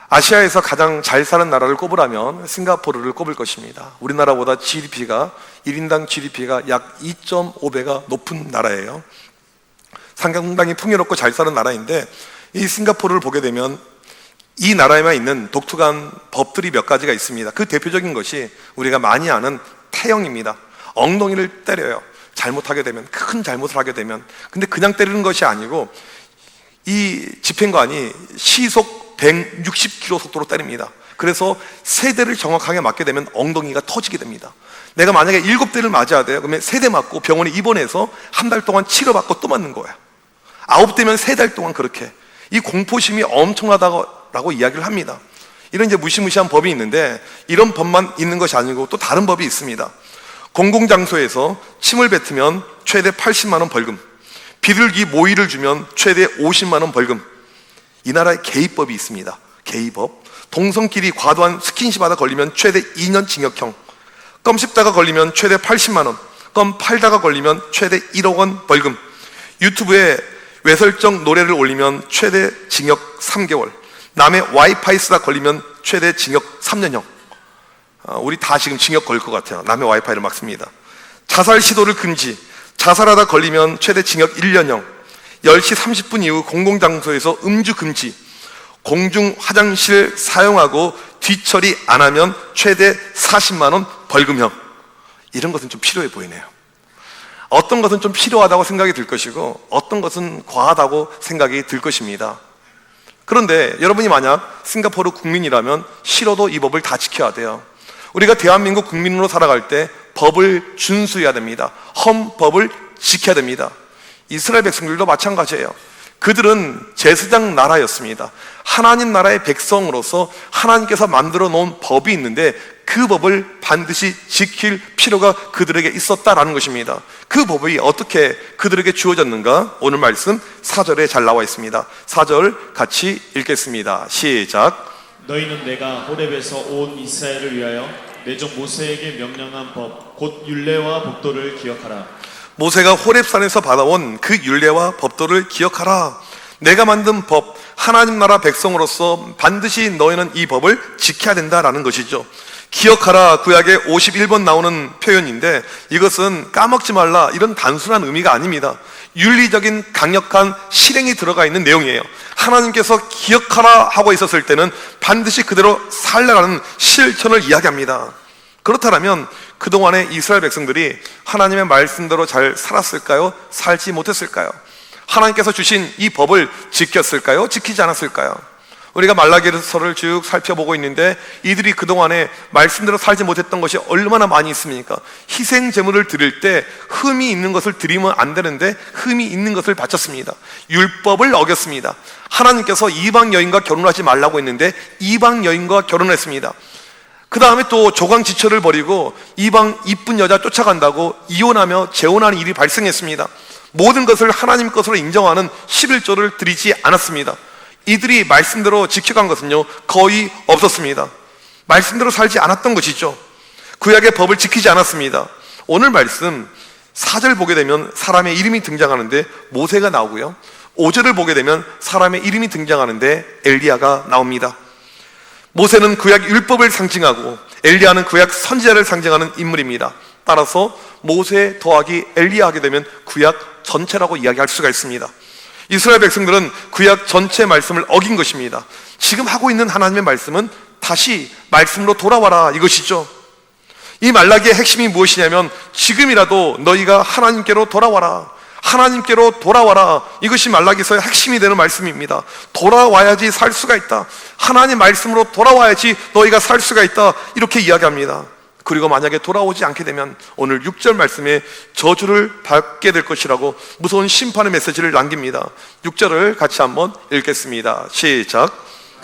아시아에서 가장 잘 사는 나라를 꼽으라면 싱가포르를 꼽을 것입니다. 우리나라보다 GDP가 1인당 GDP가 약 2.5배가 높은 나라예요. 상당히 풍요롭고 잘 사는 나라인데, 이 싱가포르를 보게 되면 이 나라에만 있는 독특한 법들이 몇 가지가 있습니다. 그 대표적인 것이 우리가 많이 아는 태형입니다. 엉덩이를 때려요. 잘못하게 되면, 큰 잘못을 하게 되면. 근데 그냥 때리는 것이 아니고 이 집행관이 시속 160km 속도로 때립니다. 그래서 세 대를 정확하게 맞게 되면 엉덩이가 터지게 됩니다. 내가 만약에 7대를 맞아야 돼요. 그러면 3대 맞고 병원에 입원해서 한 달 동안 치료받고 또 맞는 거야. 9대면 3달 동안 그렇게. 이 공포심이 엄청나다고 이야기를 합니다. 이런 이제 무시무시한 법이 있는데, 이런 법만 있는 것이 아니고 또 다른 법이 있습니다. 공공장소에서 침을 뱉으면 최대 80만 원 벌금, 비둘기 모이를 주면 최대 50만 원 벌금. 이 나라에 게이법이 있습니다. 게이법. 동성끼리 과도한 스킨십하다 걸리면 최대 2년 징역형, 껌 씹다가 걸리면 최대 80만 원, 껌 팔다가 걸리면 최대 1억 원 벌금, 유튜브에 외설적 노래를 올리면 최대 징역 3개월, 남의 와이파이 쓰다 걸리면 최대 징역 3년형. 우리 다 지금 징역 걸 것 같아요. 남의 와이파이를 막 씁니다. 자살 시도를 금지, 자살하다 걸리면 최대 징역 1년형, 10시 30분 이후 공공장소에서 음주 금지, 공중 화장실 사용하고 뒤처리 안 하면 최대 40만 원 벌금형. 이런 것은 좀 필요해 보이네요. 어떤 것은 좀 필요하다고 생각이 들 것이고 어떤 것은 과하다고 생각이 들 것입니다. 그런데 여러분이 만약 싱가포르 국민이라면 싫어도 이 법을 다 지켜야 돼요. 우리가 대한민국 국민으로 살아갈 때 법을 준수해야 됩니다. 헌법을 지켜야 됩니다. 이스라엘 백성들도 마찬가지예요. 그들은 제사장 나라였습니다. 하나님 나라의 백성으로서 하나님께서 만들어 놓은 법이 있는데 그 법을 반드시 지킬 필요가 그들에게 있었다라는 것입니다. 그 법이 어떻게 그들에게 주어졌는가? 오늘 말씀 4절에 잘 나와 있습니다. 4절 같이 읽겠습니다. 시작. 너희는 내가 호렙에서 온 이스라엘을 위하여 내 종 모세에게 명령한 법 곧 율례와 법도를 기억하라. 모세가 호렙산에서 받아온 그 율례와 법도를 기억하라. 내가 만든 법, 하나님 나라 백성으로서 반드시 너희는 이 법을 지켜야 된다라는 것이죠. 기억하라, 구약에 51번 나오는 표현인데 이것은 까먹지 말라 이런 단순한 의미가 아닙니다. 윤리적인 강력한 실행이 들어가 있는 내용이에요. 하나님께서 기억하라 하고 있었을 때는 반드시 그대로 살라라는 실천을 이야기합니다. 그렇다면 그동안의 이스라엘 백성들이 하나님의 말씀대로 잘 살았을까요? 살지 못했을까요? 하나님께서 주신 이 법을 지켰을까요? 지키지 않았을까요? 우리가 말라기서를 쭉 살펴보고 있는데 이들이 그동안에 말씀대로 살지 못했던 것이 얼마나 많이 있습니까? 희생 제물을 드릴 때 흠이 있는 것을 드리면 안 되는데 흠이 있는 것을 바쳤습니다. 율법을 어겼습니다. 하나님께서 이방 여인과 결혼하지 말라고 했는데 이방 여인과 결혼했습니다. 그 다음에 또 조강지처를 벌이고 이방 이쁜 여자 쫓아간다고 이혼하며 재혼하는 일이 발생했습니다. 모든 것을 하나님 것으로 인정하는 11조를 드리지 않았습니다. 이들이 말씀대로 지켜간 것은요 거의 없었습니다. 말씀대로 살지 않았던 것이죠. 구약의 법을 지키지 않았습니다. 오늘 말씀 4절 보게 되면 사람의 이름이 등장하는데 모세가 나오고요, 5절을 보게 되면 사람의 이름이 등장하는데 엘리야가 나옵니다. 모세는 구약 율법을 상징하고 엘리야는 구약 선지자를 상징하는 인물입니다. 따라서 모세 더하기 엘리야 하게 되면 구약 전체라고 이야기할 수가 있습니다. 이스라엘 백성들은 구약 전체 말씀을 어긴 것입니다. 지금 하고 있는 하나님의 말씀은 다시 말씀으로 돌아와라 이것이죠. 이 말라기의 핵심이 무엇이냐면 지금이라도 너희가 하나님께로 돌아와라, 하나님께로 돌아와라. 이것이 말라기서의 핵심이 되는 말씀입니다. 돌아와야지 살 수가 있다. 하나님 말씀으로 돌아와야지 너희가 살 수가 있다. 이렇게 이야기합니다. 그리고 만약에 돌아오지 않게 되면 오늘 6절 말씀에 저주를 받게 될 것이라고 무서운 심판의 메시지를 남깁니다. 6절을 같이 한번 읽겠습니다. 시작.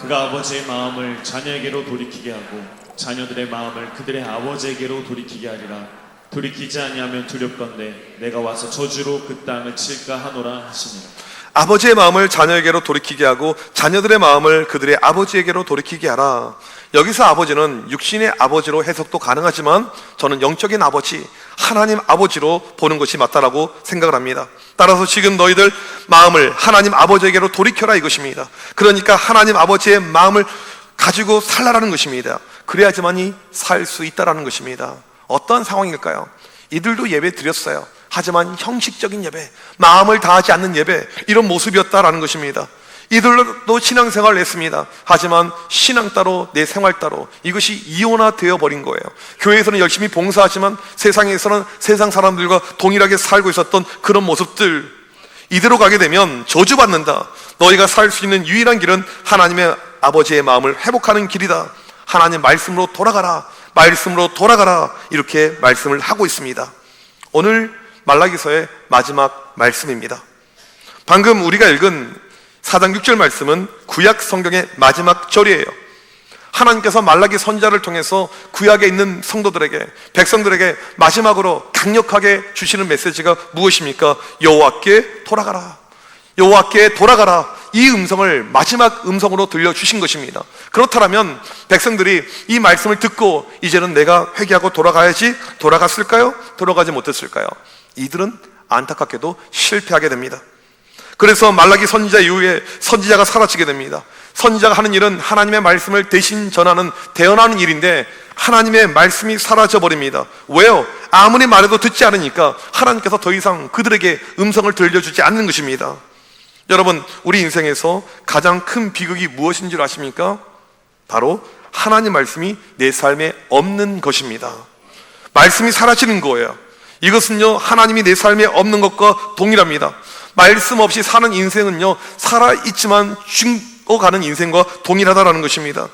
그가 아버지의 마음을 자녀에게로 돌이키게 하고 자녀들의 마음을 그들의 아버지에게로 돌이키게 하리라. 돌이키지 아니하면 두렵건대 내가 와서 저주로 그 땅을 칠까 하노라 하시니라. 아버지의 마음을 자녀에게로 돌이키게 하고 자녀들의 마음을 그들의 아버지에게로 돌이키게 하라. 여기서 아버지는 육신의 아버지로 해석도 가능하지만 저는 영적인 아버지, 하나님 아버지로 보는 것이 맞다라고 생각을 합니다. 따라서 지금 너희들 마음을 하나님 아버지에게로 돌이켜라 이것입니다. 그러니까 하나님 아버지의 마음을 가지고 살라라는 것입니다. 그래야지만이 살 수 있다라는 것입니다. 어떤 상황일까요? 이들도 예배 드렸어요. 하지만 형식적인 예배, 마음을 다하지 않는 예배, 이런 모습이었다라는 것입니다. 이들도 신앙생활을 했습니다. 하지만 신앙 따로 내 생활 따로, 이것이 이원화되어 버린 거예요. 교회에서는 열심히 봉사하지만 세상에서는 세상 사람들과 동일하게 살고 있었던 그런 모습들, 이대로 가게 되면 저주받는다. 너희가 살 수 있는 유일한 길은 하나님의 아버지의 마음을 회복하는 길이다. 하나님 말씀으로 돌아가라, 말씀으로 돌아가라, 이렇게 말씀을 하고 있습니다. 오늘 말라기서의 마지막 말씀입니다. 방금 우리가 읽은 4장 6절 말씀은 구약 성경의 마지막 절이에요. 하나님께서 말라기 선지자를 통해서 구약에 있는 성도들에게, 백성들에게 마지막으로 강력하게 주시는 메시지가 무엇입니까? 여호와께 돌아가라, 여호와께 돌아가라. 이 음성을 마지막 음성으로 들려주신 것입니다. 그렇다면 백성들이 이 말씀을 듣고 이제는 내가 회개하고 돌아가야지, 돌아갔을까요? 돌아가지 못했을까요? 이들은 안타깝게도 실패하게 됩니다. 그래서 말라기 선지자 이후에 선지자가 사라지게 됩니다. 선지자가 하는 일은 하나님의 말씀을 대신 전하는, 대언하는 일인데 하나님의 말씀이 사라져 버립니다. 왜요? 아무리 말해도 듣지 않으니까 하나님께서 더 이상 그들에게 음성을 들려주지 않는 것입니다. 여러분, 우리 인생에서 가장 큰 비극이 무엇인 줄 아십니까? 바로 하나님 말씀이 내 삶에 없는 것입니다. 말씀이 사라지는 거예요. 이것은요, 하나님이 내 삶에 없는 것과 동일합니다. 말씀 없이 사는 인생은요, 살아있지만 죽어가는 인생과 동일하다라는 것입니다.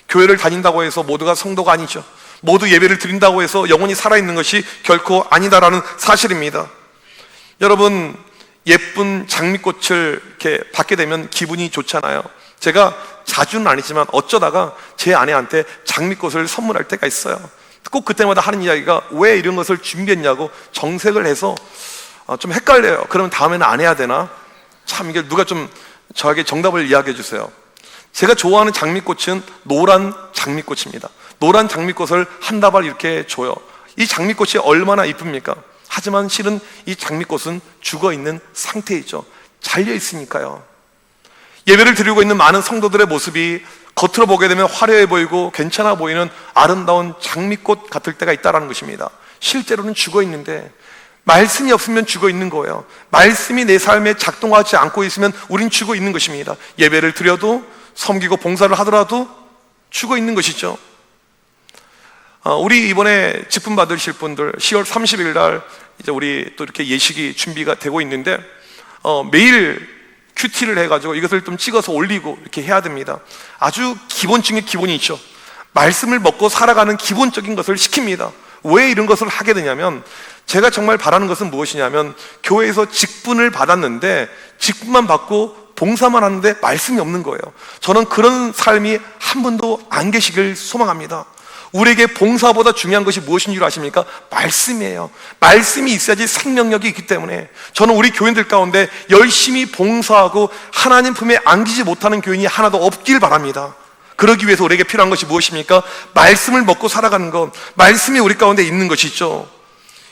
교회를 다닌다고 해서 모두가 성도가 아니죠. 모두 예배를 드린다고 해서 영혼이 살아있는 것이 결코 아니다라는 사실입니다. 여러분, 예쁜 장미꽃을 이렇게 받게 되면 기분이 좋잖아요. 제가 자주는 아니지만 어쩌다가 제 아내한테 장미꽃을 선물할 때가 있어요. 꼭 그때마다 하는 이야기가 왜 이런 것을 준비했냐고 정색을 해서 좀 헷갈려요. 그러면 다음에는 안 해야 되나? 참, 이게 누가 좀 저에게 정답을 이야기해 주세요. 제가 좋아하는 장미꽃은 노란 장미꽃입니다. 노란 장미꽃을 한 다발 이렇게 줘요. 이 장미꽃이 얼마나 이쁩니까? 하지만 실은 이 장미꽃은 죽어있는 상태이죠. 잘려있으니까요. 예배를 드리고 있는 많은 성도들의 모습이 겉으로 보게 되면 화려해 보이고 괜찮아 보이는 아름다운 장미꽃 같을 때가 있다는 것입니다. 실제로는 죽어있는데, 말씀이 없으면 죽어있는 거예요. 말씀이 내 삶에 작동하지 않고 있으면 우린 죽어있는 것입니다. 예배를 드려도, 섬기고 봉사를 하더라도 죽어있는 것이죠. 우리 이번에 직분 받으실 분들 10월 30일 날 이제 우리 또 이렇게 예식이 준비가 되고 있는데, 매일 큐티를 해가지고 이것을 좀 찍어서 올리고 이렇게 해야 됩니다. 아주 기본 중에 기본이 있죠. 말씀을 먹고 살아가는 기본적인 것을 시킵니다. 왜 이런 것을 하게 되냐면, 제가 정말 바라는 것은 무엇이냐면, 교회에서 직분을 받았는데 직분만 받고 봉사만 하는데 말씀이 없는 거예요. 저는 그런 삶이 한 분도 안 계시길 소망합니다. 우리에게 봉사보다 중요한 것이 무엇인 줄 아십니까? 말씀이에요. 말씀이 있어야지 생명력이 있기 때문에 저는 우리 교인들 가운데 열심히 봉사하고 하나님 품에 안기지 못하는 교인이 하나도 없길 바랍니다. 그러기 위해서 우리에게 필요한 것이 무엇입니까? 말씀을 먹고 살아가는 것, 말씀이 우리 가운데 있는 것이죠.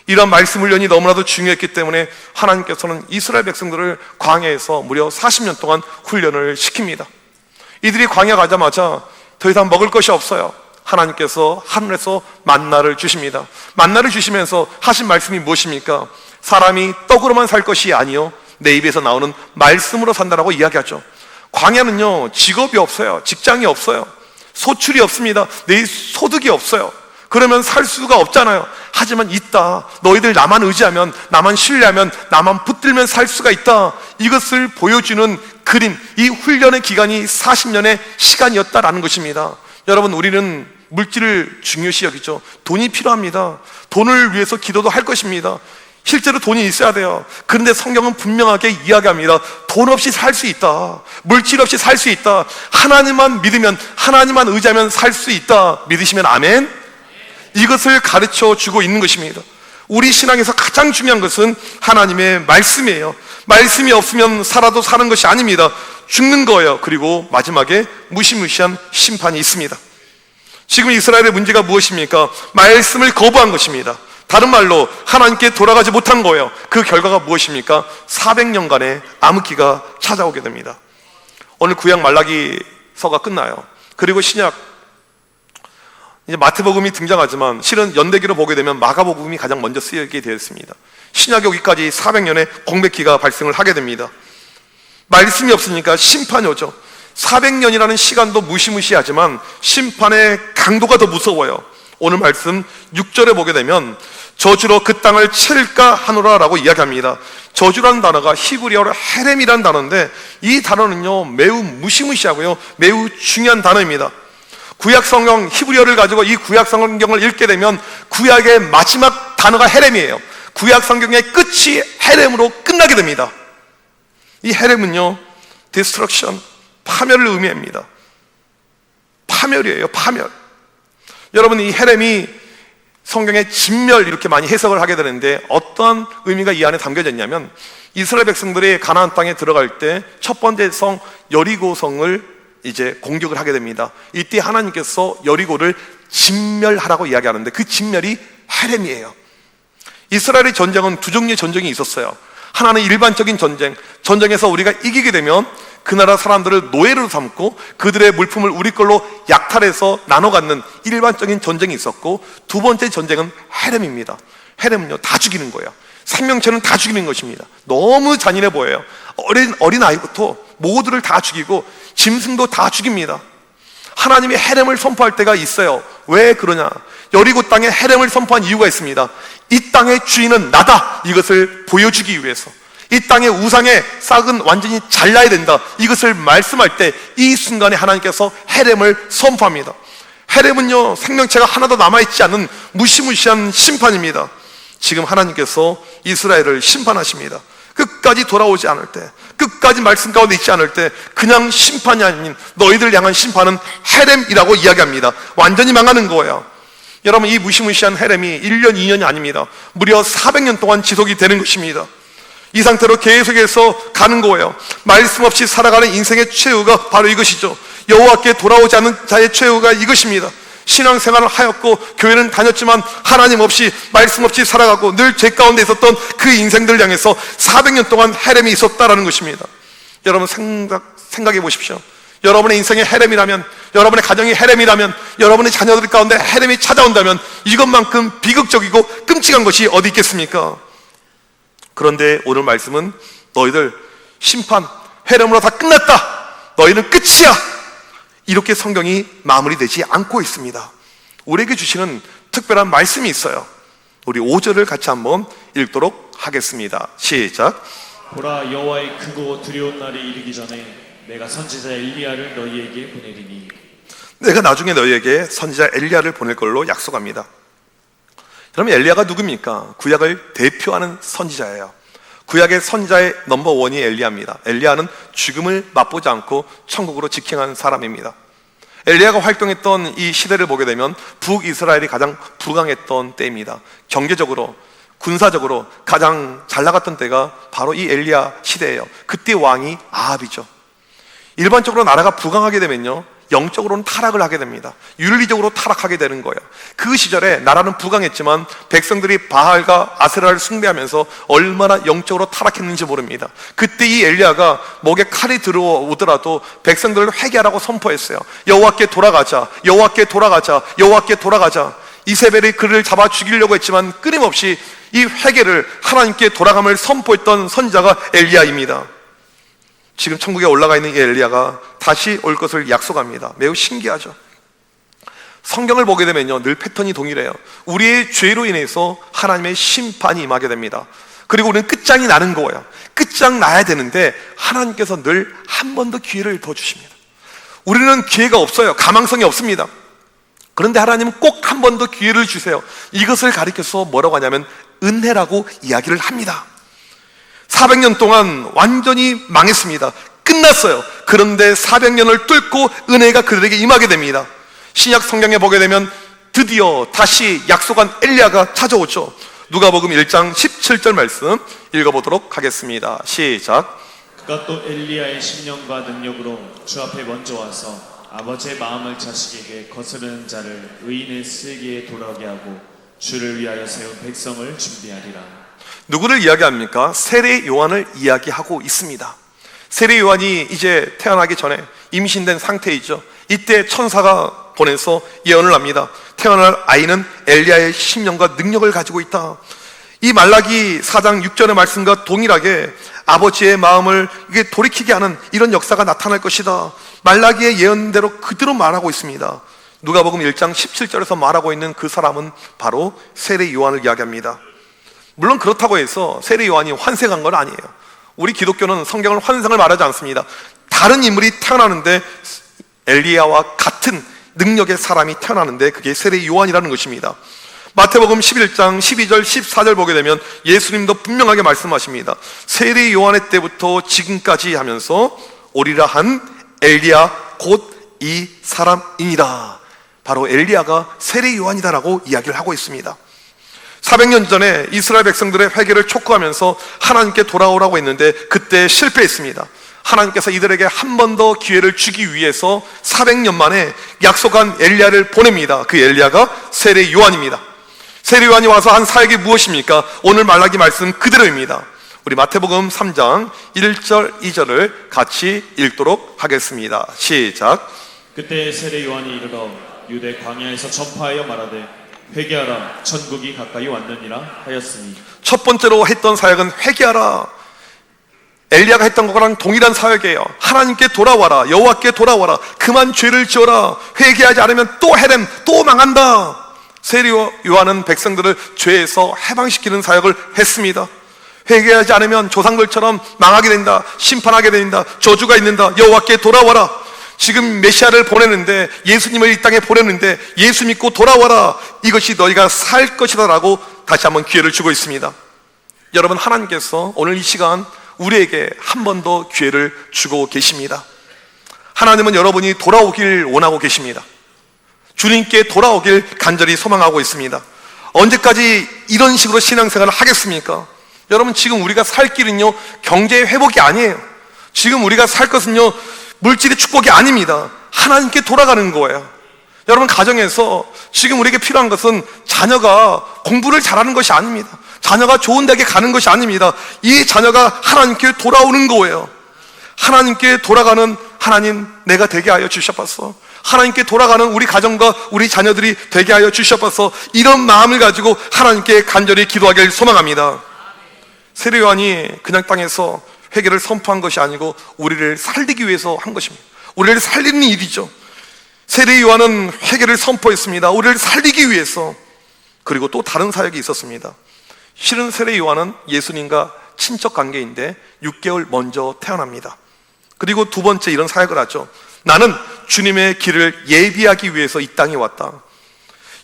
이런 말씀 훈련이 너무나도 중요했기 때문에 하나님께서는 이스라엘 백성들을 광야에서 무려 40년 동안 훈련을 시킵니다. 이들이 광야 가자마자 더 이상 먹을 것이 없어요. 하나님께서 하늘에서 만나를 주십니다. 만나를 주시면서 하신 말씀이 무엇입니까? 사람이 떡으로만 살 것이 아니요 내 입에서 나오는 말씀으로 산다라고 이야기하죠. 광야는요, 직업이 없어요. 직장이 없어요. 소출이 없습니다. 내 소득이 없어요. 그러면 살 수가 없잖아요. 하지만 있다. 너희들 나만 의지하면, 나만 신뢰하면, 나만 붙들면 살 수가 있다. 이것을 보여주는 그림, 이 훈련의 기간이 40년의 시간이었다라는 것입니다. 여러분, 우리는 물질을 중요시 여기죠. 돈이 필요합니다. 돈을 위해서 기도도 할 것입니다. 실제로 돈이 있어야 돼요. 그런데 성경은 분명하게 이야기합니다. 돈 없이 살 수 있다. 물질 없이 살 수 있다. 하나님만 믿으면, 하나님만 의지하면 살 수 있다. 믿으시면 아멘. 이것을 가르쳐 주고 있는 것입니다. 우리 신앙에서 가장 중요한 것은 하나님의 말씀이에요. 말씀이 없으면 살아도 사는 것이 아닙니다. 죽는 거예요. 그리고 마지막에 무시무시한 심판이 있습니다. 지금 이스라엘의 문제가 무엇입니까? 말씀을 거부한 것입니다. 다른 말로 하나님께 돌아가지 못한 거예요. 그 결과가 무엇입니까? 400년간의 암흑기가 찾아오게 됩니다. 오늘 구약 말라기서가 끝나요. 그리고 신약, 이제 마태복음이 등장하지만 실은 연대기로 보게 되면 마가복음이 가장 먼저 쓰이게 되었습니다. 신약이 오기까지 400년의 공백기가 발생을 하게 됩니다. 말씀이 없으니까 심판이 오죠. 400년이라는 시간도 무시무시하지만 심판의 강도가 더 무서워요. 오늘 말씀 6절에 보게 되면 저주로 그 땅을 칠까 하노라 라고 이야기합니다. 저주라는 단어가 히브리어로 헤렘이라는 단어인데 이 단어는요 매우 무시무시하고요 매우 중요한 단어입니다. 구약 성경 히브리어를 가지고 이 구약 성경을 읽게 되면 구약의 마지막 단어가 헤렘이에요. 구약 성경의 끝이 헤렘으로 끝나게 됩니다. 이 헤렘은요 destruction, 파멸을 의미합니다. 파멸이에요. 파멸. 여러분, 이 헤렘이 성경의 진멸 이렇게 많이 해석을 하게 되는데 어떤 의미가 이 안에 담겨져 있냐면 이스라엘 백성들이 가나안 땅에 들어갈 때 첫 번째 성 여리고성을 이제 공격을 하게 됩니다. 이때 하나님께서 여리고를 진멸하라고 이야기하는데 그 진멸이 헤렘이에요. 이스라엘의 전쟁은 두 종류의 전쟁이 있었어요. 하나는 일반적인 전쟁, 전쟁에서 우리가 이기게 되면 그 나라 사람들을 노예로 삼고 그들의 물품을 우리 걸로 약탈해서 나눠 갖는 일반적인 전쟁이 있었고, 두 번째 전쟁은 헤렘입니다. 헤렘은요 다 죽이는 거예요. 생명체는 다 죽이는 것입니다. 너무 잔인해 보여요. 어린 아이부터 모두를 다 죽이고 짐승도 다 죽입니다. 하나님이 헤렘을 선포할 때가 있어요. 왜 그러냐? 여리고 땅에 헤렘을 선포한 이유가 있습니다. 이 땅의 주인은 나다, 이것을 보여주기 위해서. 이 땅의 우상의 싹은 완전히 잘라야 된다, 이것을 말씀할 때 이 순간에 하나님께서 헤렘을 선포합니다. 헤렘은요 생명체가 하나도 남아있지 않은 무시무시한 심판입니다. 지금 하나님께서 이스라엘을 심판하십니다. 끝까지 돌아오지 않을 때, 끝까지 말씀 가운데 있지 않을 때 그냥 심판이 아닌 너희들 향한 심판은 헤렘이라고 이야기합니다. 완전히 망하는 거예요. 여러분, 이 무시무시한 헤렘이 1년 2년이 아닙니다. 무려 400년 동안 지속이 되는 것입니다. 이 상태로 계속해서 가는 거예요. 말씀 없이 살아가는 인생의 최후가 바로 이것이죠. 여호와께 돌아오지 않는 자의 최후가 이것입니다. 신앙생활을 하였고 교회는 다녔지만 하나님 없이 말씀 없이 살아가고 늘 죄 가운데 있었던 그 인생들 향해서 400년 동안 헤렘이 있었다라는 것입니다. 여러분 생각해 보십시오. 여러분의 인생이 헤렘이라면, 여러분의 가정이 헤렘이라면, 여러분의 자녀들 가운데 헤렘이 찾아온다면 이것만큼 비극적이고 끔찍한 것이 어디 있겠습니까? 그런데 오늘 말씀은 너희들 심판, 헤렘으로 다 끝났다, 너희는 끝이야, 이렇게 성경이 마무리되지 않고 있습니다. 우리에게 주시는 특별한 말씀이 있어요. 우리 5절을 같이 한번 읽도록 하겠습니다. 시작. 보라, 여호와의 크고 두려운 날이 이르기 전에 내가 선지자 엘리야를 너희에게 보내리니. 내가 나중에 너희에게 선지자 엘리야를 보낼 걸로 약속합니다. 그럼 엘리야가 누굽니까? 구약을 대표하는 선지자예요. 구약의 선지자의 넘버원이 엘리야입니다. 엘리야는 죽음을 맛보지 않고 천국으로 직행한 사람입니다. 엘리야가 활동했던 이 시대를 보게 되면 북이스라엘이 가장 부강했던 때입니다. 경제적으로, 군사적으로 가장 잘 나갔던 때가 바로 이 엘리야 시대예요. 그때 왕이 아합이죠. 일반적으로 나라가 부강하게 되면요 영적으로는 타락을 하게 됩니다. 윤리적으로 타락하게 되는 거예요. 그 시절에 나라는 부강했지만 백성들이 바알과 아세라를 숭배하면서 얼마나 영적으로 타락했는지 모릅니다. 그때 이 엘리야가 목에 칼이 들어오더라도 백성들을 회개하라고 선포했어요. 여호와께 돌아가자, 여호와께 돌아가자, 여호와께 돌아가자. 이세벨이 그를 잡아 죽이려고 했지만 끊임없이 이 회개를, 하나님께 돌아감을 선포했던 선지자가 엘리야입니다. 지금 천국에 올라가 있는 이 엘리야가 다시 올 것을 약속합니다. 매우 신기하죠. 성경을 보게 되면요 늘 패턴이 동일해요. 우리의 죄로 인해서 하나님의 심판이 임하게 됩니다. 그리고 우리는 끝장이 나는 거예요. 끝장 나야 되는데 하나님께서 늘 한 번 더 기회를 더 주십니다. 우리는 기회가 없어요. 가망성이 없습니다. 그런데 하나님은 꼭 한 번 더 기회를 주세요. 이것을 가리켜서 뭐라고 하냐면 은혜라고 이야기를 합니다. 400년 동안 완전히 망했습니다. 끝났어요. 그런데 400년을 뚫고 은혜가 그들에게 임하게 됩니다. 신약 성경에 보게 되면 드디어 다시 약속한 엘리야가 찾아오죠. 누가복음 1장 17절 말씀 읽어보도록 하겠습니다. 시작. 그가 또 엘리야의 심령과 능력으로 주 앞에 먼저 와서 아버지의 마음을 자식에게 거스르는 자를 의인의 슬기에 돌아오게 하고 주를 위하여 세운 백성을 준비하리라. 누구를 이야기합니까? 세례 요한을 이야기하고 있습니다. 세례 요한이 이제 태어나기 전에 임신된 상태이죠. 이때 천사가 보내서 예언을 합니다. 태어날 아이는 엘리야의 심령과 능력을 가지고 있다. 이 말라기 4장 6절의 말씀과 동일하게 아버지의 마음을 이게 돌이키게 하는 이런 역사가 나타날 것이다. 말라기의 예언대로 그대로 말하고 있습니다. 누가복음 1장 17절에서 말하고 있는 그 사람은 바로 세례 요한을 이야기합니다. 물론 그렇다고 해서 세례 요한이 환생한 건 아니에요. 우리 기독교는 성경을 환생을 말하지 않습니다. 다른 인물이 태어나는데 엘리야와 같은 능력의 사람이 태어나는데 그게 세례 요한이라는 것입니다. 마태복음 11장 12절 14절 보게 되면 예수님도 분명하게 말씀하십니다. 세례 요한의 때부터 지금까지 하면서 오리라 한 엘리야 곧 이 사람이니라. 바로 엘리야가 세례 요한이다라고 이야기를 하고 있습니다. 400년 전에 이스라엘 백성들의 회개를 촉구하면서 하나님께 돌아오라고 했는데 그때 실패했습니다. 하나님께서 이들에게 한 번 더 기회를 주기 위해서 400년 만에 약속한 엘리야를 보냅니다. 그 엘리야가 세례 요한입니다. 세례 요한이 와서 한 사역이 무엇입니까? 오늘 말라기 말씀 그대로입니다. 우리 마태복음 3장 1절 2절을 같이 읽도록 하겠습니다. 시작. 그때 세례 요한이 이르러 유대 광야에서 전파하여 말하되 회개하라 천국이 가까이 왔느니라 하였으니. 첫 번째로 했던 사역은 회개하라. 엘리야가 했던 것과랑 동일한 사역이에요. 하나님께 돌아와라. 여호와께 돌아와라. 그만 죄를 지어라. 회개하지 않으면 또 헤렘, 또 망한다. 세례 요한은 백성들을 죄에서 해방시키는 사역을 했습니다. 회개하지 않으면 조상들처럼 망하게 된다. 심판하게 된다. 저주가 있는다. 여호와께 돌아와라. 지금 메시아를 보내는데, 예수님을 이 땅에 보내는데 예수 믿고 돌아와라. 이것이 너희가 살 것이다 라고 다시 한번 기회를 주고 있습니다. 여러분, 하나님께서 오늘 이 시간 우리에게 한 번 더 기회를 주고 계십니다. 하나님은 여러분이 돌아오길 원하고 계십니다. 주님께 돌아오길 간절히 소망하고 있습니다. 언제까지 이런 식으로 신앙생활을 하겠습니까? 여러분, 지금 우리가 살 길은요 경제의 회복이 아니에요. 지금 우리가 살 것은요 물질의 축복이 아닙니다. 하나님께 돌아가는 거예요. 여러분, 가정에서 지금 우리에게 필요한 것은 자녀가 공부를 잘하는 것이 아닙니다. 자녀가 좋은 대학에 가는 것이 아닙니다. 이 자녀가 하나님께 돌아오는 거예요. 하나님께 돌아가는 하나님, 내가 되게 하여 주셔서 하나님께 돌아가는 우리 가정과 우리 자녀들이 되게 하여 주셔서 이런 마음을 가지고 하나님께 간절히 기도하길 소망합니다. 세례 요한이 그냥 땅에서 회개를 선포한 것이 아니고 우리를 살리기 위해서 한 것입니다. 우리를 살리는 일이죠. 세례 요한은 회개를 선포했습니다. 우리를 살리기 위해서. 그리고 또 다른 사역이 있었습니다. 실은 세례 요한은 예수님과 친척 관계인데 6개월 먼저 태어납니다. 그리고 두 번째 이런 사역을 하죠. 나는 주님의 길을 예비하기 위해서 이 땅에 왔다.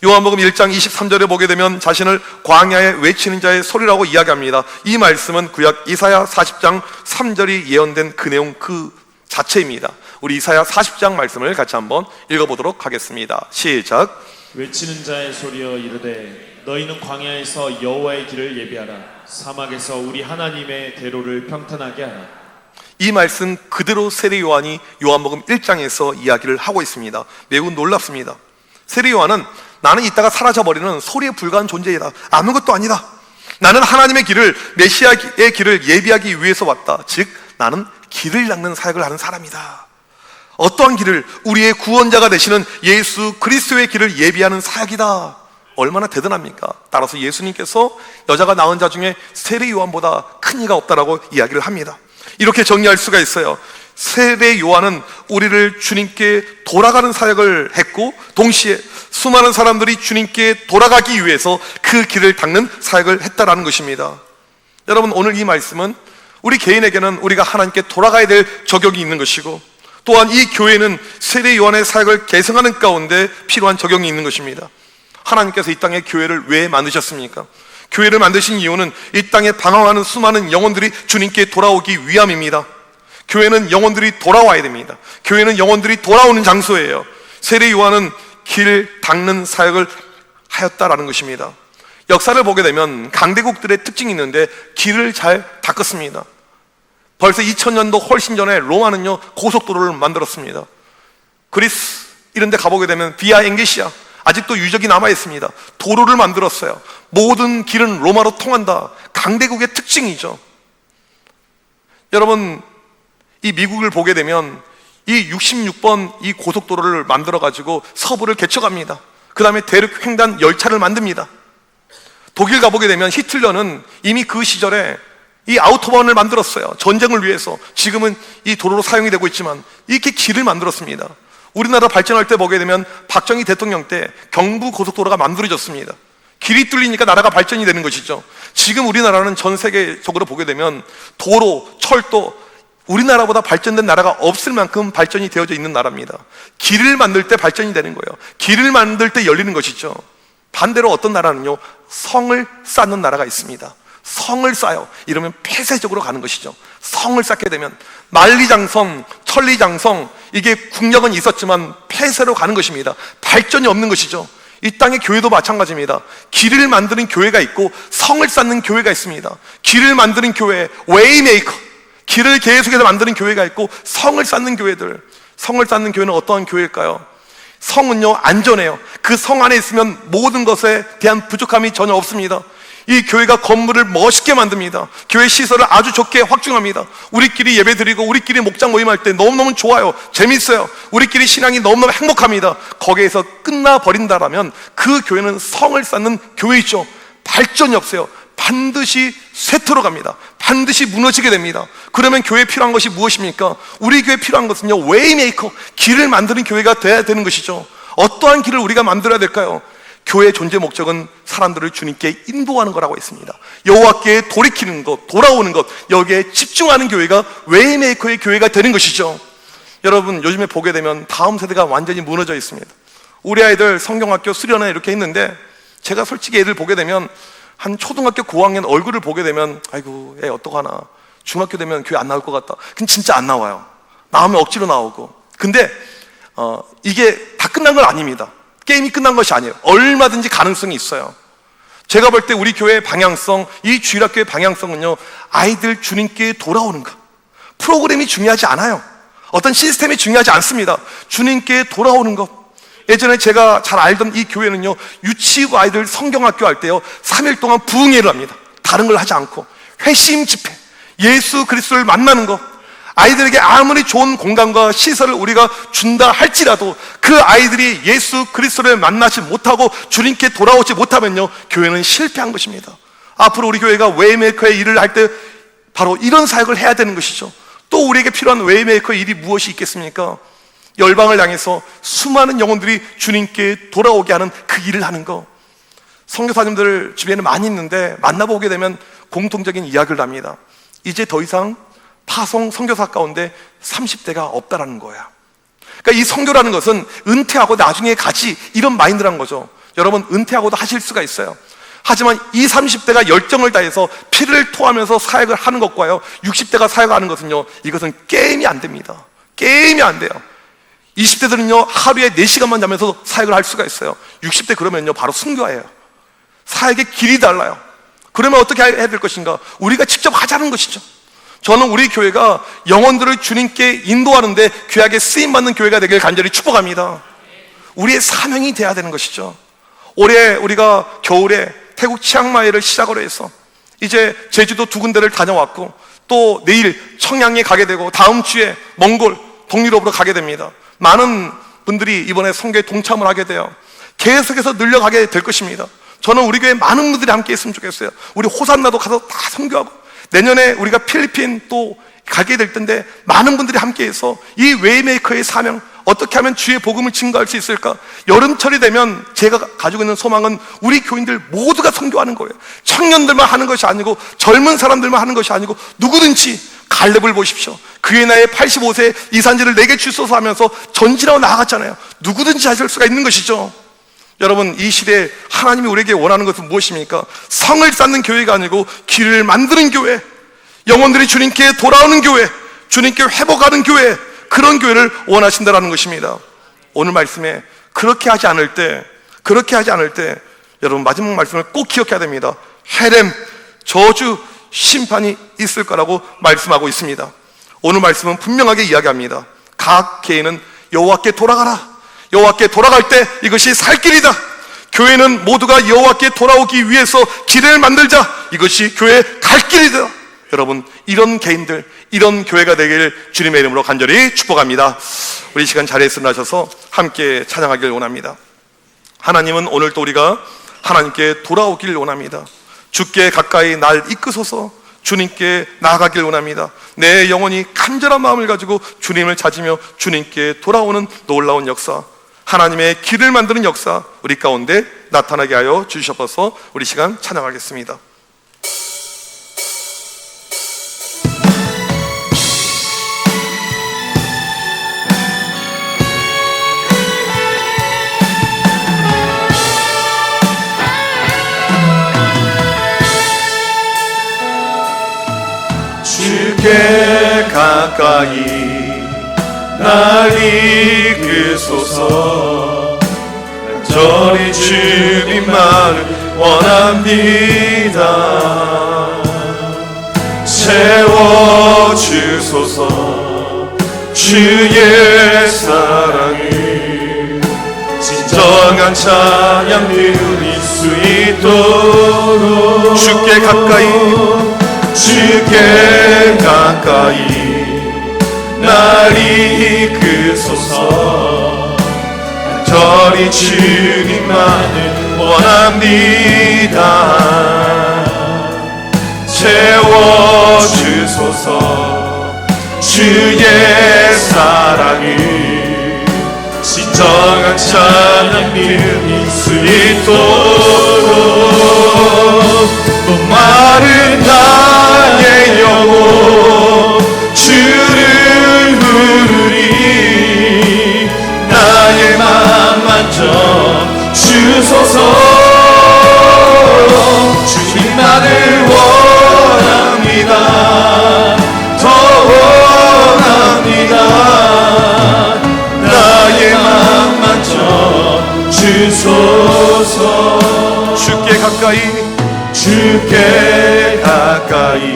요한복음 1장 23절에 보게 되면 자신을 광야에 외치는 자의 소리라고 이야기합니다. 이 말씀은 구약 이사야 40장 3절이 예언된 그 내용 그 자체입니다. 우리 이사야 40장 말씀을 같이 한번 읽어보도록 하겠습니다. 시작. 외치는 자의 소리여 이르되 너희는 광야에서 여호와의 길을 예비하라. 사막에서 우리 하나님의 대로를 평탄하게 하라. 이 말씀 그대로 세례 요한이 요한복음 1장에서 이야기를 하고 있습니다. 매우 놀랍습니다. 세례 요한은 나는 이따가 사라져버리는 소리에 불과한 존재이다. 아무것도 아니다. 나는 하나님의 길을, 메시아의 길을 예비하기 위해서 왔다. 즉 나는 길을 닦는 사역을 하는 사람이다. 어떠한 길을? 우리의 구원자가 되시는 예수 그리스도의 길을 예비하는 사역이다. 얼마나 대단합니까? 따라서 예수님께서 여자가 낳은 자 중에 세례 요한보다 큰 이가 없다라고 이야기를 합니다. 이렇게 정리할 수가 있어요. 세례 요한은 우리를 주님께 돌아가는 사역을 했고 동시에 수많은 사람들이 주님께 돌아가기 위해서 그 길을 닦는 사역을 했다라는 것입니다. 여러분, 오늘 이 말씀은 우리 개인에게는 우리가 하나님께 돌아가야 될 적용이 있는 것이고 또한 이 교회는 세례 요한의 사역을 계승하는 가운데 필요한 적용이 있는 것입니다. 하나님께서 이 땅에 교회를 왜 만드셨습니까? 교회를 만드신 이유는 이 땅에 방황하는 수많은 영혼들이 주님께 돌아오기 위함입니다. 교회는 영혼들이 돌아와야 됩니다. 교회는 영혼들이 돌아오는 장소예요. 세례 요한은 길 닦는 사역을 하였다라는 것입니다. 역사를 보게 되면 강대국들의 특징이 있는데 길을 잘 닦았습니다. 벌써 2000년도 훨씬 전에 로마는요 고속도로를 만들었습니다. 그리스 이런 데 가보게 되면 비아 엥게시아 아직도 유적이 남아있습니다. 도로를 만들었어요. 모든 길은 로마로 통한다. 강대국의 특징이죠. 여러분, 이 미국을 보게 되면 이 66번 이 고속도로를 만들어 가지고 서부를 개척합니다. 그 다음에 대륙 횡단 열차를 만듭니다. 독일 가보게 되면 히틀러는 이미 그 시절에 이 아우토반을 만들었어요. 전쟁을 위해서. 지금은 이 도로로 사용이 되고 있지만 이렇게 길을 만들었습니다. 우리나라 발전할 때 보게 되면 박정희 대통령 때 경부 고속도로가 만들어졌습니다. 길이 뚫리니까 나라가 발전이 되는 것이죠. 지금 우리나라는 전 세계적으로 보게 되면 도로, 철도, 우리나라보다 발전된 나라가 없을 만큼 발전이 되어져 있는 나라입니다. 길을 만들 때 발전이 되는 거예요. 길을 만들 때 열리는 것이죠. 반대로 어떤 나라는요, 성을 쌓는 나라가 있습니다. 성을 쌓여 이러면 폐쇄적으로 가는 것이죠. 성을 쌓게 되면 만리장성, 천리장성, 이게 국력은 있었지만 폐쇄로 가는 것입니다. 발전이 없는 것이죠. 이 땅의 교회도 마찬가지입니다. 길을 만드는 교회가 있고 성을 쌓는 교회가 있습니다. 길을 만드는 교회, 웨이메이커, 길을 계속해서 만드는 교회가 있고 성을 쌓는 교회들. 성을 쌓는 교회는 어떠한 교회일까요? 성은요, 안전해요. 그 성 안에 있으면 모든 것에 대한 부족함이 전혀 없습니다. 이 교회가 건물을 멋있게 만듭니다. 교회 시설을 아주 좋게 확충합니다. 우리끼리 예배드리고 우리끼리 목장 모임할 때 너무너무 좋아요. 재밌어요. 우리끼리 신앙이 너무너무 행복합니다. 거기에서 끝나버린다라면 그 교회는 성을 쌓는 교회이죠. 발전이 없어요. 반드시 쇠퇴로 갑니다. 반드시 무너지게 됩니다. 그러면 교회에 필요한 것이 무엇입니까? 우리 교회에 필요한 것은요, 웨이메이커, 길을 만드는 교회가 돼야 되는 것이죠. 어떠한 길을 우리가 만들어야 될까요? 교회의 존재 목적은 사람들을 주님께 인도하는 거라고 했습니다. 여호와께 돌이키는 것, 돌아오는 것, 여기에 집중하는 교회가 웨이메이커의 교회가 되는 것이죠. 여러분, 요즘에 보게 되면 다음 세대가 완전히 무너져 있습니다. 우리 아이들 성경학교 수련회 이렇게 했는데 제가 솔직히 애들 보게 되면 한 초등학교 고학년 얼굴을 보게 되면 아이고 애 어떡하나, 중학교 되면 교회 안 나올 것 같다. 근데 진짜 안 나와요. 나오면 억지로 나오고. 근데 이게 다 끝난 건 아닙니다. 게임이 끝난 것이 아니에요. 얼마든지 가능성이 있어요. 제가 볼 때 우리 교회의 방향성, 이 주일학교의 방향성은요, 아이들 주님께 돌아오는 것. 프로그램이 중요하지 않아요. 어떤 시스템이 중요하지 않습니다. 주님께 돌아오는 것. 예전에 제가 잘 알던 이 교회는요, 유치부 아이들 성경학교 할 때요, 3일 동안 부흥회를 합니다. 다른 걸 하지 않고 회심 집회, 예수 그리스도를 만나는 것. 아이들에게 아무리 좋은 공간과 시설을 우리가 준다 할지라도 그 아이들이 예수 그리스도를 만나지 못하고 주님께 돌아오지 못하면요, 교회는 실패한 것입니다. 앞으로 우리 교회가 웨이메이커의 일을 할 때 바로 이런 사역을 해야 되는 것이죠. 또 우리에게 필요한 웨이메이커의 일이 무엇이 있겠습니까? 열방을 향해서 수많은 영혼들이 주님께 돌아오게 하는 그 일을 하는 거. 선교사님들 주변에 많이 있는데 만나보게 되면 공통적인 이야기를 합니다. 이제 더 이상 파송 선교사 가운데 30대가 없다라는 거야. 그러니까 이 선교라는 것은 은퇴하고 나중에 가지, 이런 마인드란 거죠. 여러분, 은퇴하고도 하실 수가 있어요. 하지만 이 30대가 열정을 다해서 피를 토하면서 사역을 하는 것과요, 60대가 사역하는 것은요, 이것은 게임이 안 됩니다. 게임이 안 돼요. 20대들은요, 하루에 4시간만 자면서 사역을 할 수가 있어요. 60대 그러면요, 바로 순교예요. 사역의 길이 달라요. 그러면 어떻게 해야 될 것인가? 우리가 직접 하자는 것이죠. 저는 우리 교회가 영혼들을 주님께 인도하는데 귀하게 쓰임받는 교회가 되길 간절히 축복합니다. 우리의 사명이 돼야 되는 것이죠. 올해 우리가 겨울에 태국 치앙마이를 시작으로 해서 이제 제주도 2군데를 다녀왔고, 또 내일 청양에 가게 되고 다음 주에 몽골, 동유럽으로 가게 됩니다. 많은 분들이 이번에 선교에 동참을 하게 돼요. 계속해서 늘려가게 될 것입니다. 저는 우리 교회 많은 분들이 함께 했으면 좋겠어요. 우리 호산나도 가서 다 선교하고, 내년에 우리가 필리핀 또 가게 될 텐데 많은 분들이 함께해서 이 웨이메이커의 사명, 어떻게 하면 주의 복음을 증거할 수 있을까? 여름철이 되면 제가 가지고 있는 소망은 우리 교인들 모두가 선교하는 거예요. 청년들만 하는 것이 아니고, 젊은 사람들만 하는 것이 아니고, 누구든지. 갈렙을 보십시오. 그의 나이 85세 이산지를 내게 주소서 하면서 전진하고 나아갔잖아요. 누구든지 하실 수가 있는 것이죠. 여러분, 이 시대에 하나님이 우리에게 원하는 것은 무엇입니까? 성을 쌓는 교회가 아니고 길을 만드는 교회, 영혼들이 주님께 돌아오는 교회, 주님께 회복하는 교회, 그런 교회를 원하신다라는 것입니다. 오늘 말씀에 그렇게 하지 않을 때 여러분, 마지막 말씀을 꼭 기억해야 됩니다. 헤렘, 저주, 심판이 있을 거라고 말씀하고 있습니다. 오늘 말씀은 분명하게 이야기합니다. 각 개인은 여호와께 돌아가라. 여호와께 돌아갈 때 이것이 살 길이다. 교회는 모두가 여호와께 돌아오기 위해서 길을 만들자. 이것이 교회의 갈 길이다. 여러분, 이런 개인들, 이런 교회가 되길 주님의 이름으로 간절히 축복합니다. 우리 시간 자리에서 일어나셔서 함께 찬양하길 원합니다. 하나님은 오늘도 우리가 하나님께 돌아오길 원합니다. 주께 가까이 날 이끄소서. 주님께 나아가길 원합니다. 내 영혼이 간절한 마음을 가지고 주님을 찾으며 주님께 돌아오는 놀라운 역사, 하나님의 길을 만드는 역사 우리 가운데 나타나게 하여 주시옵소서. 우리 시간 찬양하겠습니다. 주께 가까이 날 이끄소서. 간절히 주님만을 원합니다. 채워주소서. 주의 사랑을 진정한 찬양 드릴 수 있도록 주께 가까이 주께 가까이 날 이끄소서. 간절히 주님만을 원합니다. 채워주소서. 주의 사랑을 진정한 찬양 드릴 수 있도록 목마른 나의 영혼 주를 부르리. 나의 맘 만져 주소서. 주님만을 원합니다. 더 원합니다. 나의 맘 만져 주소서. 주께 가까이 주께 가까이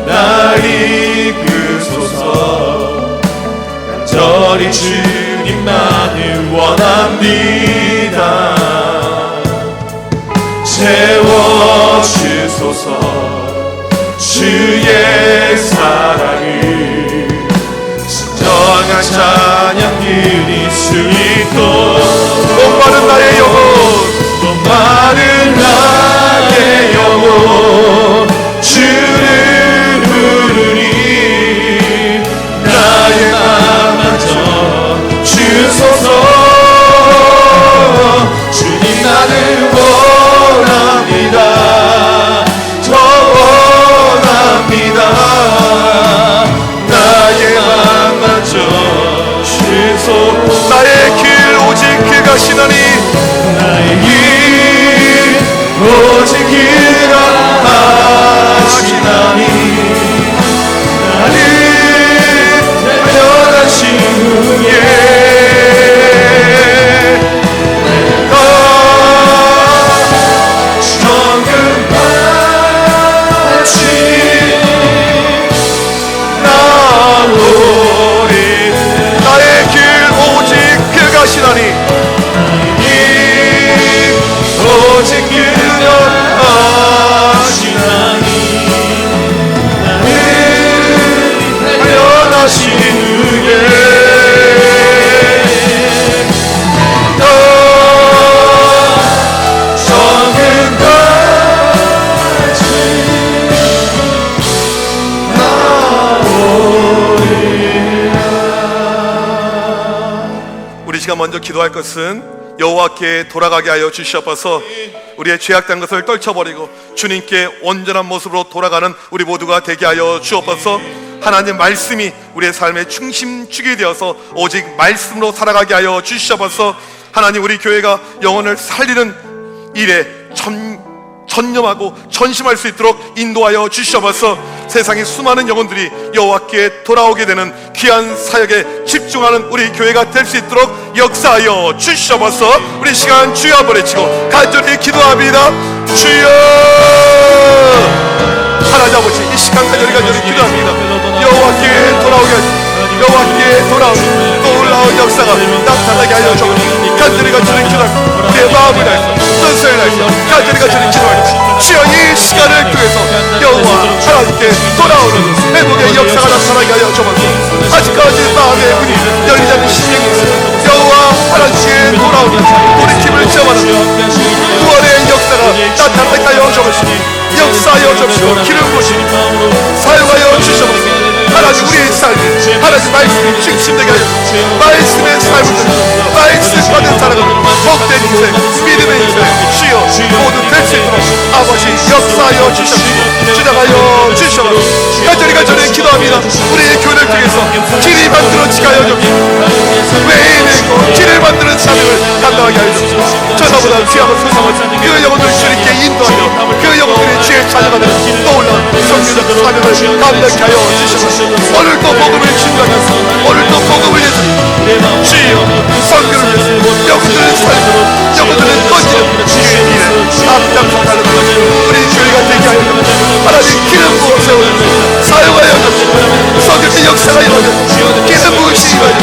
날 이끄소서. 간절히 주님만을 원합니다. 채워주소서. 주의 사랑을 진정한 찬양 드릴 수 있도록 목마른 나의 영혼 목마른 나의 영혼 주를 부르리. 나의 맘 만져 주소서. 주님 나를 원합니다. 더 원합니다. 나의 맘 만져 주소서. 나의 길 오직 그 가시나니 나의 길 오직 그가 하시나니. 나를 변하신 후에 내가 정금같이 나오리. 나의 길 오직 그 가시나니 오직 그녀 하시나니. 나를 변하신 후에 너 정금같이 나오리라. 우리 시간 먼저 기도할 것은 여호와께 돌아가게 하여 주시옵소서. 우리의 죄악된 것을 떨쳐버리고 주님께 온전한 모습으로 돌아가는 우리 모두가 되게 하여 주옵소서. 하나님 말씀이 우리의 삶의 중심축이 되어서 오직 말씀으로 살아가게 하여 주시옵소서. 하나님 우리 교회가 영혼을 살리는 일에 전념하고 전심할 수 있도록 인도하여 주시옵소서. 세상의 수많은 영혼들이 여호와께 돌아오게 되는 귀한 사역에 집중하는 우리 교회가 될 수 있도록 역사하여 주시옵소서. 우리 시간 주여 한번 외치고 간절히 기도합니다. 주여. 하나님 아버지 이 시간 간절히 기도합니다. 여호와께 돌아오게 하시고 여호와께 돌아오는 놀라운 역사가 나타나게 하여 주옵소서. 간절히 기도합니다. 내 마음을 다해서 뜻을 다해서 간절히 기도합니다. 주여 이 시간을 통해서 여호와 하나님께 돌아오는 회복의 역사가 나타나게 하여 주옵소서. 아직까지 마음의 문이 열리지 않는 심령이 있어요. 여호와 하나님께 돌아오는 돌이킴을 체험하는 구원의 역사가 나타나게 하여 주옵소서. 역사하여 주옵시고 기름 부으시니 사용하여 주시옵소서. 하나님 우리의 삶이 하나님 말씀이 중심되게 하여 주옵소서. 말씀의 삶을 통해 말씀 받은 사랑은 복된 인생 믿음의 인생 주여 모두 될 수 있도록 아버지 역사하여 주시옵시고 주장하여 주시옵소서. 간절히 기도합니다. 우리의 교회를 통해서 길이 만들어지게 하여 주옵소서. 외인의 있고 길을 만드는 사명을 감당하게 하여 주옵소서. 저사보다 귀하고 소상한 그 영혼을 주님께 인도하며 그 영혼들이 주의 자녀가 되는 놀라운 성교적 사명을 감당하게 하여 주시옵소서. 오늘도 복음을 증거하면서 오늘도 복음을 위해서 주여 성교를 위해서 영혼들을 살리고 영혼들을 던지는 주의 일에 앞장서가는 우리 교회가 되게 하여 주옵소서. 하나님 기름 부어 세우는 사용하여 주옵소서. 성교의 역사가 일어나며 기름 부으시기 바랍니다.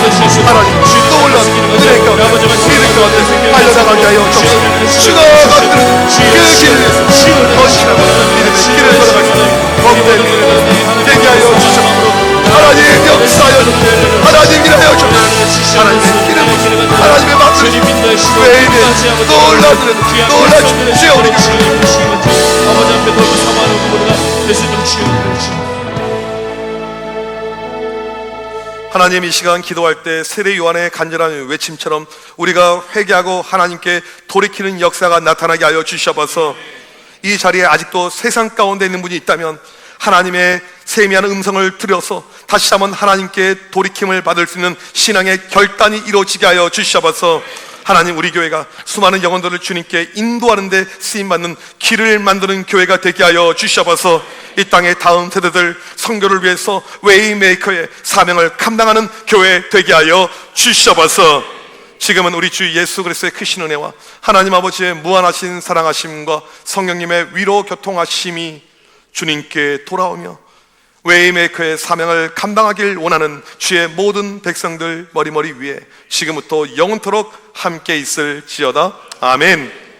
하나님 놀라운 은혜 가운데 믿음 가운데 달려나가게 하여 주옵소서. 주가 만드는 그 길을 위해서 거룩하고 믿음의 길을 걸어가시는 복된 일을 되게 하여 주옵소서. 하나님 역사하여 주옵소서. 하나님 일하여 주옵소서. 하나님의 기름 하나님의 막을 외인의 놀라운 주여 우리 아버지 앞에 너무 사모하는 우리가 될 수 있는 주여. 하나님 이 시간 기도할 때 세례 요한의 간절한 외침처럼 우리가 회개하고 하나님께 돌이키는 역사가 나타나게 하여 주셔서 이 자리에 아직도 세상 가운데 있는 분이 있다면 하나님의 세미한 음성을 들여서 다시 한번 하나님께 돌이킴을 받을 수 있는 신앙의 결단이 이루어지게 하여 주셔서 하나님 우리 교회가 수많은 영혼들을 주님께 인도하는 데 쓰임받는 길을 만드는 교회가 되게 하여 주셔서 이 땅의 다음 세대들 선교를 위해서 웨이메이커의 사명을 감당하는 교회 되게 하여 주셔서 지금은 우리 주 예수 그리스도의 크신 은혜와 하나님 아버지의 무한하신 사랑하심과 성령님의 위로 교통하심이 주님께 돌아오며 웨이메이커의 사명을 감당하길 원하는 주의 모든 백성들 머리머리 위에 지금부터 영원토록 함께 있을지어다. 아멘.